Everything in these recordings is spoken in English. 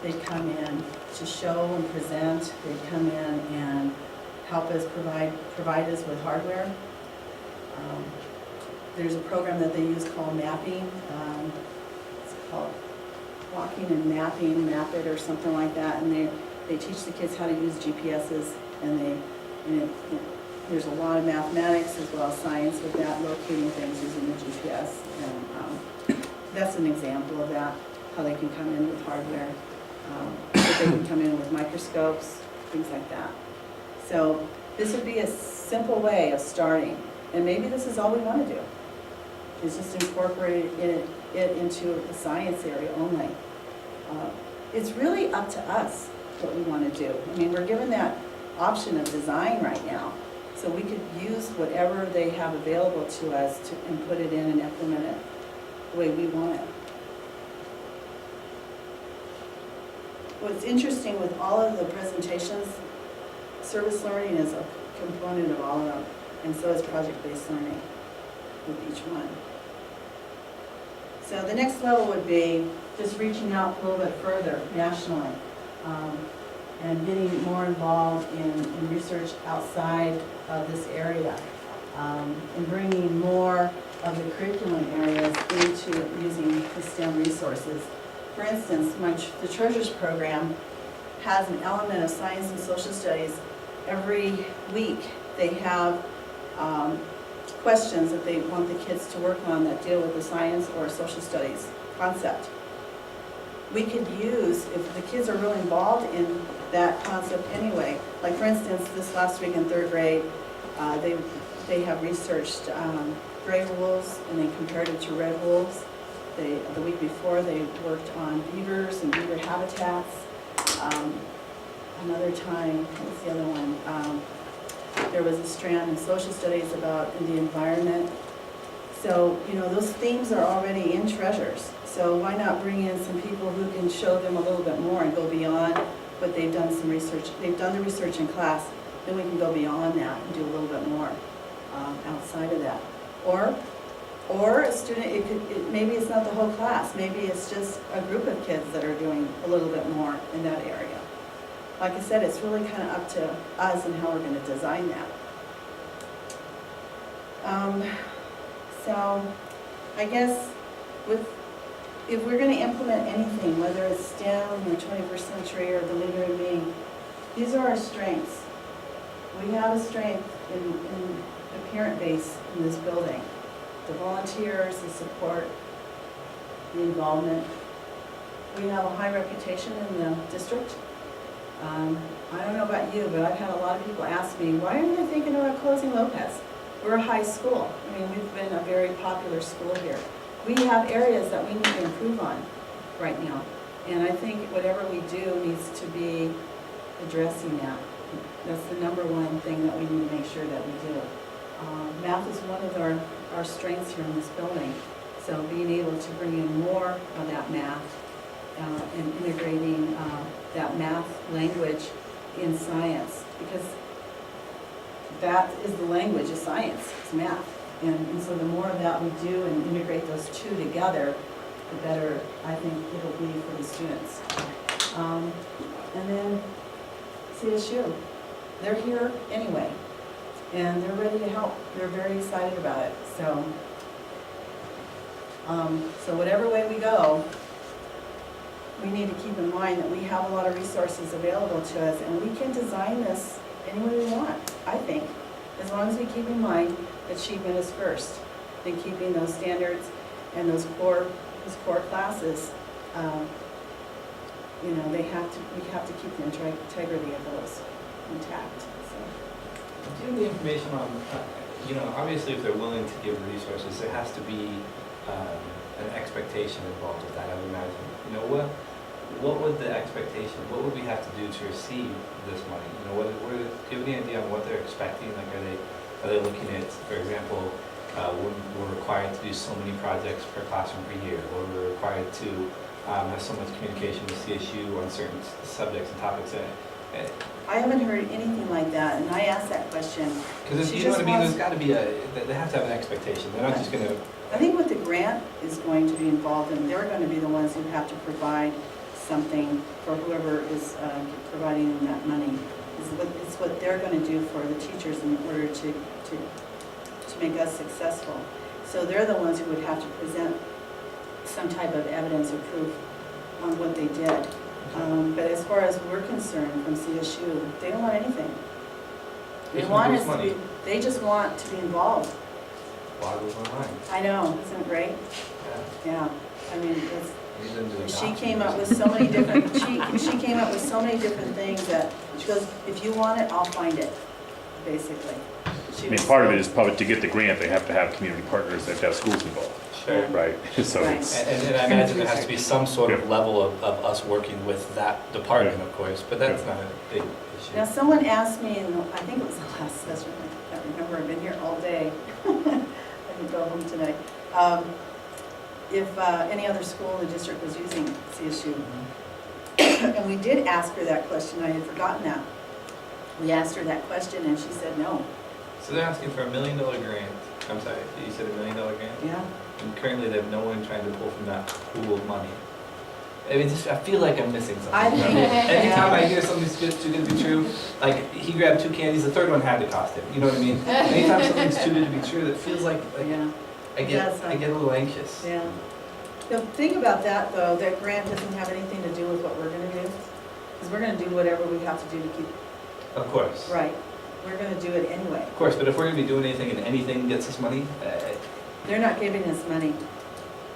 they'd come in to show and present, they'd come in and help us provide us with hardware. There's a program that they use called mapping. It's called Walking and Mapping, Map It or something like that, and they teach the kids how to use GPSs, and there's a lot of mathematics as well as science with that, locating things using the GPS, and that's an example of that, how they can come in with hardware, but they can come in with microscopes, things like that. So this would be a simple way of starting, and maybe this is all we want to do, is just incorporate it into the science area only. It's really up to us what we want to do. I mean, we're given that option of design right now, so we could use whatever they have available to us and put it in and implement it the way we want it. What's interesting with all of the presentations, service learning is a component of all of them, and so is project-based learning with each one. So the next level would be just reaching out a little bit further nationally, and getting more involved in research outside of this area, and bringing more of the curriculum areas into using the STEM resources. For instance, the Treasures program has an element of science and social studies. Every week they have questions that they want the kids to work on that deal with the science or social studies concept. We could use, if the kids are really involved in that concept anyway, like for instance, this last week in third grade, they have researched gray wolves and they compared it to red wolves. The week before they worked on beavers and beaver habitats. Another time, what was the other one? There was a strand in social studies about the environment. So, you know, those themes are already in Treasures. So why not bring in some people who can show them a little bit more and go beyond what they've done some research. They've done the research in class, then we can go beyond that and do a little bit more outside of that. Or a student, maybe it's not the whole class, maybe it's just a group of kids that are doing a little bit more in that area. Like I said, it's really kind of up to us and how we're going to design that. So I guess if we're going to implement anything, whether it's STEM or 21st century or the Leader in Me, these are our strengths. We have a strength in the parent base in this building. The volunteers, the support, the involvement. We have a high reputation in the district. I don't know about you, but I've had a lot of people ask me, why aren't you thinking about closing Lopez? We're a high school. I mean, we've been a very popular school here. We have areas that we need to improve on right now. And I think whatever we do needs to be addressing that. That's the number one thing that we need to make sure that we do. Math is one of our strengths here in this building. So being able to bring in more of that math and integrating that math language in science, because that is the language of science, it's math. And so the more of that we do and integrate those two together, the better I think it'll be for the students. And then CSU, they're here anyway, and they're ready to help. They're very excited about it. So whatever way we go, we need to keep in mind that we have a lot of resources available to us, and we can design this any way we want, I think, as long as we keep in mind achievement is first, and keeping those standards and those core classes. You know, we have to keep the integrity of those intact. So. Do you have the information on, you know, obviously if they're willing to give resources, there has to be an expectation involved with that, I would imagine. You know, what would the expectation, what would we have to do to receive this money? You know, do you have any idea on what they're expecting? Like, are they looking at, for example, we're required to do so many projects per classroom per year, or we're required to have so much communication with CSU on certain subjects and topics? I haven't heard anything like that, and I asked that question. Because you know what I mean, there's got to be they have to have an expectation. They're not just going to... I think what the grant is going to be involved in, they're going to be the ones who have to provide something for whoever is providing them that money. It's what they're going to do for the teachers in order to make us successful. So they're the ones who would have to present some type of evidence or proof on what they did. But as far as we're concerned from CSU, they don't want anything. They want us to be, they just want to be involved. Blog was online. I know, isn't it great? Yeah. Yeah, I mean, it's, Need them to she adopt came it. up with so many different, she came up with so many different things that, she goes, if you want it, I'll find it, basically. I mean, part of it is probably to get the grant, they have to have community partners, they have to have schools involved, Sure. right? So Right. it's, And I imagine there has to be some sort of Yeah. level of us working with that department, of course, but that's not a big Now, issue. someone asked me, I think it was the last session, I can't remember, I've been here all day. I didn't go home tonight. If any other school in the district was using CSU. And we did ask her that question, I had forgotten that. We asked her that question and she said no. So they're asking for $1 million grant. I'm sorry, you said $1 million grant? Yeah. And currently they have no one trying to pull from that pool of money. I mean, just, I feel like I'm missing something. I think- Anytime I hear something's too good to be true, like he grabbed 2 candies, the third one had to cost him. You know what I mean? Anytime something's too good to be true, that feels like Yeah, I get a little anxious. yeah. The thing about that, though, that grant doesn't have anything to do with what we're gonna do. Because we're gonna do whatever we have to do to keep, Of course. right. We're gonna do it anyway. Of course, but if we're gonna be doing anything and anything gets us money, They're not giving us money.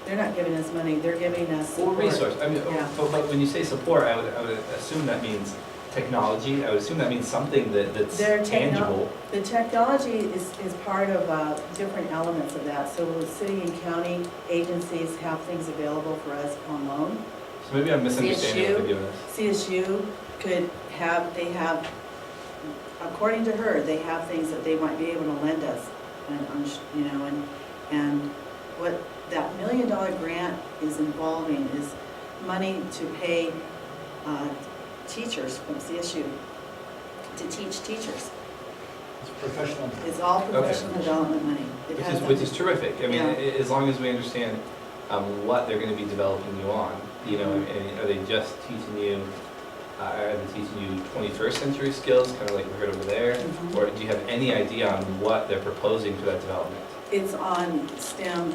They're not giving us money, they're giving us or support. resource, I mean, Yeah. but when you say support, I would assume that means technology, I would assume that means something that's Their techno- tangible. The technology is part of different elements of that. So city and county agencies have things available for us on loan. So maybe I'm misunderstanding what CSU? they're giving us. CSU could have, they have, according to her, they have things that they might be able to lend us. And what that $1 million grant is involving is money to pay teachers from CSU to teach teachers. It's professional. It's all professional development money. It has Which is terrific. I mean, Yeah. as long as we understand what they're gonna be developing you on, you know, and are they just teaching you, are they teaching you 21st century skills, kind of like we heard over there? Mhm. Or do you have any idea on what they're proposing for that development? It's on STEM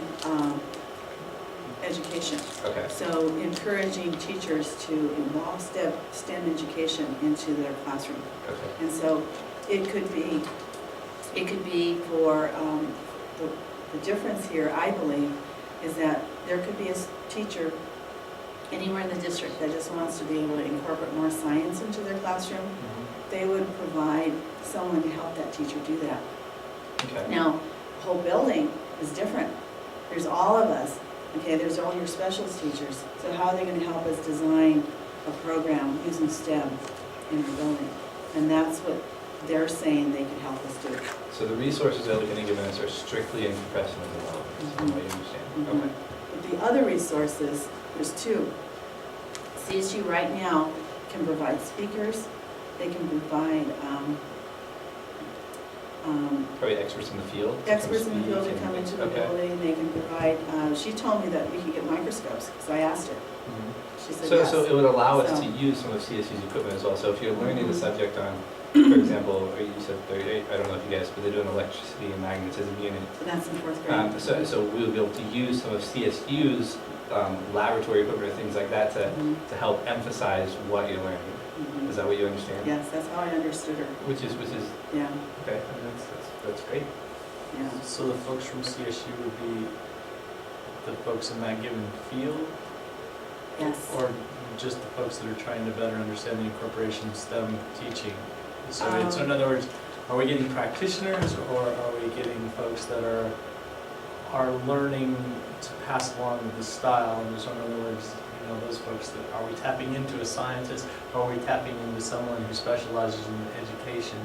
education. Okay, So encouraging teachers to involve STEM education into their classroom. okay. And so it could be for, the difference here, I believe, is that there could be a teacher anywhere in the district that just wants to be able to incorporate more science into their classroom. Mhm. They would provide someone to help that teacher do that. Okay. Now, the whole building is different. There's all of us, okay, there's all your specialist teachers. So how are they gonna help us design a program using STEM in the building? And that's what they're saying they could help us do. So the resources that they're gonna give us are strictly in professional development, from what you understand? Mhm. Okay. But the other resources, there's 2. CSU right now can provide speakers, they can provide Probably experts in the field? to come experts in the field to speak come and- into the okay. building, they can provide, she told me that we could get microscopes, because I asked her. Mhm. She said So, yes. so it would allow us So- to use some of CSU's equipment as well. So if you're learning the Mhm. subject on, for example, or you said, I don't know if you guys, but they do an electricity and magnetism unit. So that's in 4th grade. So we would be able to use some of CSU's laboratory equipment or things like that Mhm, to help emphasize what you're learning. mhm. Is that what you understand? Yes, that's how I understood her, Which is, yeah, okay, that's great. yeah. So the folks from CSU would be the folks in that given field? Yes. Or just the folks that are trying to better understand the incorporation of STEM teaching? So in other words, are we getting practitioners or are we getting folks that are learning to pass along the style? And so in other words, you know, those folks that, are we tapping into a scientist? Or are we tapping into someone who specializes in education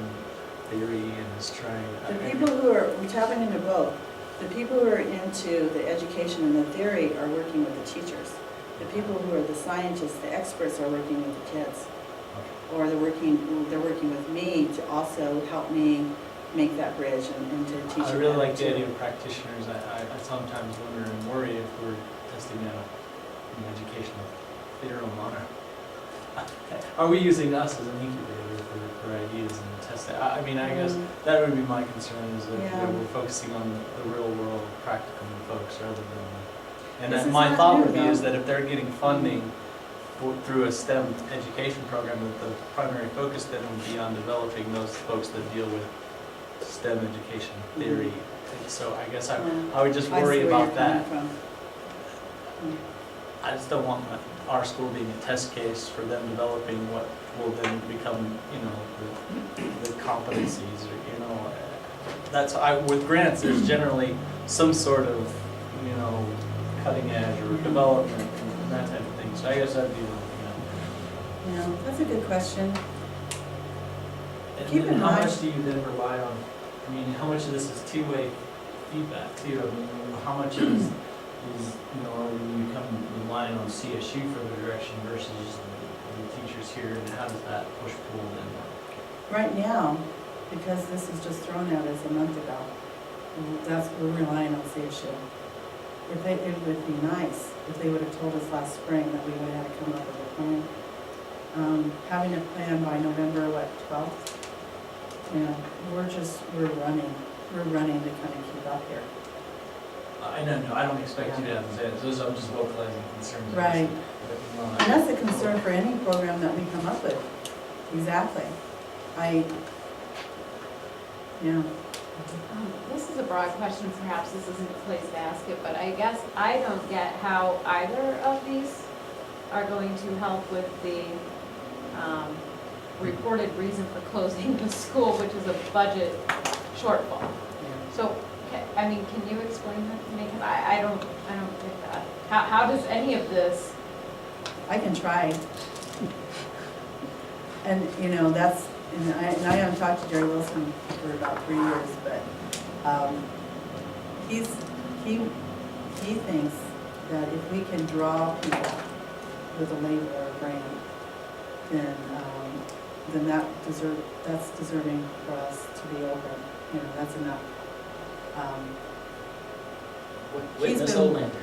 theory and is trying? The people who are, we're tapping into both. The people who are into the education and the theory are working with the teachers. The people who are the scientists, the experts are working with the kids. Or they're working with me to also help me make that bridge and to teach I them really that like the too. idea of practitioners. I sometimes wonder and worry if we're testing out an educational theorem on are we using us as an incubator for ideas and testing? I mean, I guess that would be my concern, is that Yeah. we're focusing on the real world practicum folks rather than, and This then is my not thought new, would be is though. that if they're getting funding through a STEM education program, that the primary focus then would be on developing those folks that deal with STEM education theory. And so I guess I would just I see worry where about you're that. coming from. I just don't want our school being a test case for them developing what will then become, you know, the competencies, or, you know, that's, with grants, there's generally some sort of, you know, cutting edge or development and that type of thing, so I guess that'd be one thing. Yeah, that's a good question. And Keep then in how mind- much do you then rely on, I mean, how much of this is two-way feedback too? I mean, how much is, you know, are you relying on CSU for the direction versus the teachers here, and how does that push-pull then work? Right now, because this is just thrown out as a month ago, we're relying on CSU. It would be nice if they would have told us last spring that we would have had to come up with a plan. Having a plan by November, 12th? Yeah, we're running to kind of keep up here. I know, no, I don't expect you to have those, I'm just vocalizing concerns. Right. But, And that's a concern for any program that we come up with. Exactly. Yeah. This is a broad question, perhaps this isn't the place to ask it, but I guess I don't get how either of these are going to help with the reported reason for closing the school, which is a budget shortfall. So, I mean, can you explain that to me? Because I don't get that. How does any of this, I can try. And, you know, that's, and I haven't talked to Jerry Wilson for about 3 years, but he thinks that if we can draw people with a label or a brand, then that's deserving for us to be open. You know, that's enough. Witness been- Olander.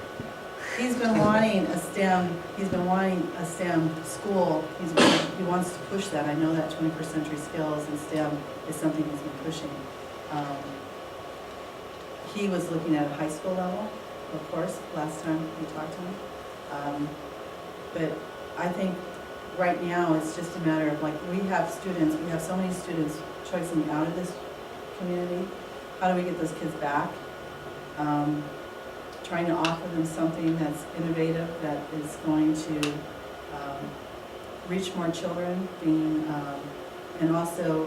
He's been wanting a STEM school. He wants to push that. I know that 21st century skills and STEM is something he's been pushing. He was looking at a high school level, of course, last time we talked to him. But I think right now it's just a matter of, like, we have so many students choicing out of this community. How do we get those kids back? Trying to offer them something that's innovative, that is going to reach more children, and also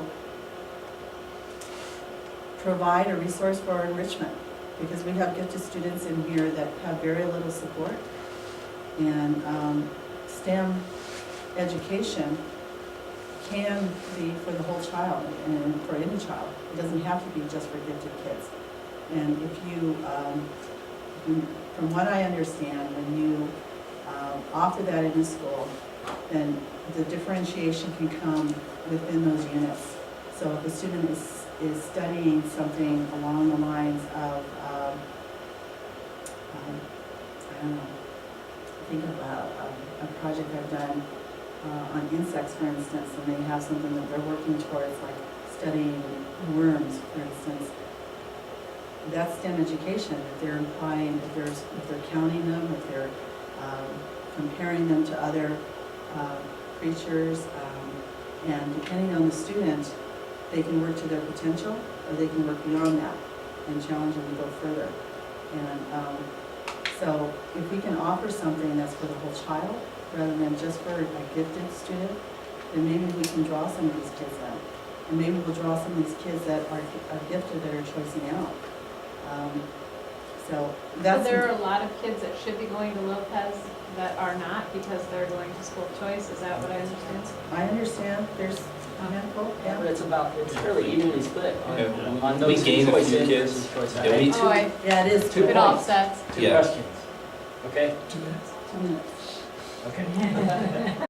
provide a resource for enrichment, because we have gifted students in here that have very little support, and STEM education can be for the whole child and for any child. It doesn't have to be just for gifted kids. And if you, from what I understand, when you offer that in a school, then the differentiation can come within those units. So if a student is studying something along the lines of, I don't know, think about a project I've done on insects, for instance, and they have something that they're working towards, like studying worms, for instance. That's STEM education. If they're implying, if they're counting them, if they're comparing them to other creatures, and depending on the student, they can work to their potential, or they can work beyond that and challenge them to go further. And so if we can offer something that's for the whole child, rather than just for a gifted student, then maybe we can draw some of these kids out. And maybe we'll draw some of these kids that are gifted, that are choicing out. So that's. so there are a lot of kids that should be going to Lopez that are not because they're going to school choice, is that what I understand? I understand, there's a handful, Yeah, but yeah. it's fairly evenly split Yeah. on We those gained a choice few in kids. versus choice out. Yeah, we- Oh, Yeah, it is. 2 it points. offsets. 2 Yeah. questions. Okay? 2 minutes. Okay.